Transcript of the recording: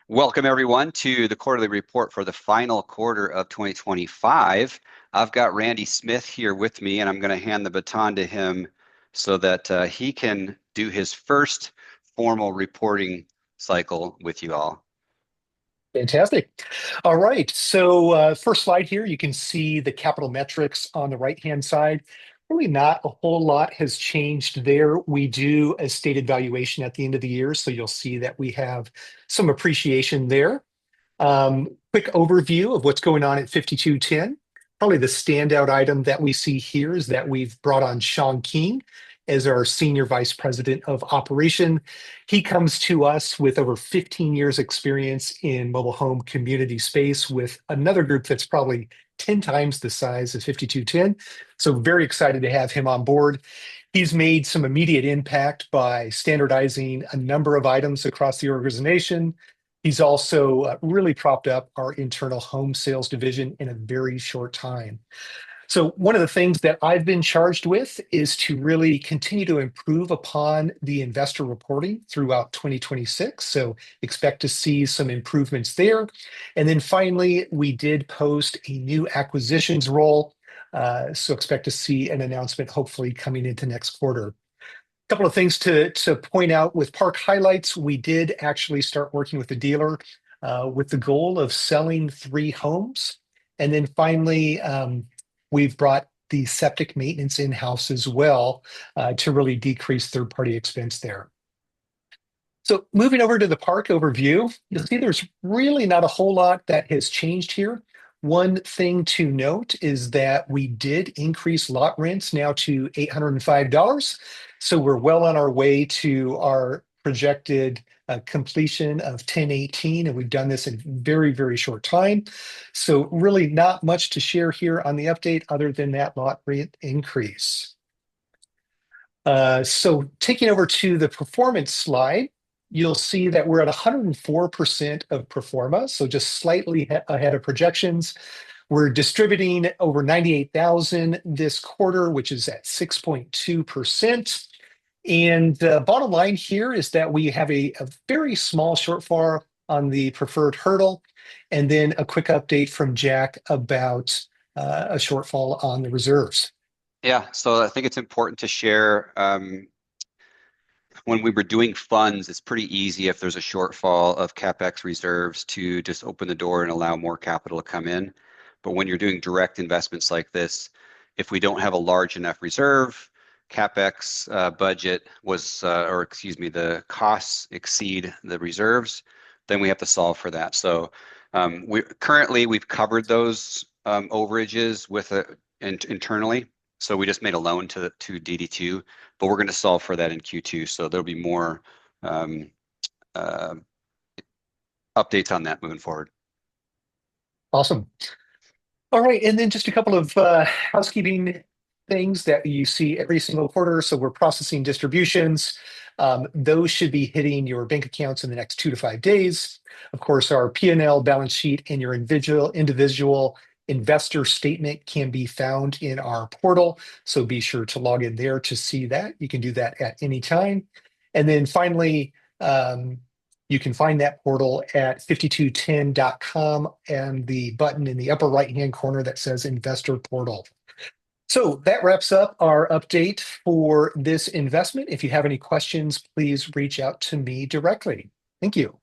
Welcome everyone to the quarterly report for the final quarter of 2025. I've got Randy Smith here with me, and I'm going to hand the baton to him so that he can do his first formal reporting cycle with you all. Fantastic. All right. So, first slide here, you can see the capital metrics on the right-hand side. Really not a whole lot has changed there. We do a stated valuation at the end of the year, so you'll see that we have some appreciation there. Quick overview of what's going on at 5210. Probably the standout item that we see here is that we've brought on Sean King as our Senior Vice President of Operation. He comes to us with over 15 years experience in mobile home community space with another group that's probably 10 times the size of 5210. So very excited to have him on board. He's made some immediate impact by standardizing a number of items across the organization. He's also really propped up our internal home sales division in a very short time. So one of the things that I've been charged with is to really continue to improve upon the investor reporting throughout 2026. So expect to see some improvements there. And then finally, we did post a new acquisitions role. So expect to see an announcement hopefully coming into next quarter. A couple of things to point out with park highlights. We did actually start working with the dealer with the goal of selling 3 homes. And then finally, we've brought the septic maintenance in-house as well to really decrease third-party expense there. So moving over to the park overview, you'll see there's really not a whole lot that has changed here. One thing to note is that we did increase lot rents now to $805. So we're well on our way to our projected completion of 1018, and we've done this in very, very short time. So really not much to share here on the update other than that lot rent increase. So taking over to the performance slide, you'll see that we're at 104% of pro forma, so just slightly ahead of projections. We're distributing over 98,000 this quarter, which is at 6.2%. And bottom line here is that we have a very small shortfall on the preferred hurdle, and then a quick update from Jack about a shortfall on the reserves. Yeah, so I think it's important to share when we were doing funds, it's pretty easy if there's a shortfall of CapEx reserves to just open the door and allow more capital to come in. But when you're doing direct investments like this, if we don't have a large enough reserve, CapEx budget was, or excuse me, the costs exceed the reserves, then we have to solve for that. So we've covered those overages with internally. So we just made a loan to DD2, but we're going to solve for that in Q2. So there'll be more updates on that moving forward. Awesome. All right, and then just a couple of housekeeping things that you see every single quarter. So we're processing distributions. Those should be hitting your bank accounts in the next 2 to 5 days. Of course, our P&L balance sheet and your individual investor statement can be found in our portal. So be sure to log in there to see that. You can do that at any time. And then finally, you can find that portal at 5210.com and the button in the upper right-hand corner that says Investor Portal. So that wraps up our update for this investment. If you have any questions, please reach out to me directly. Thank you.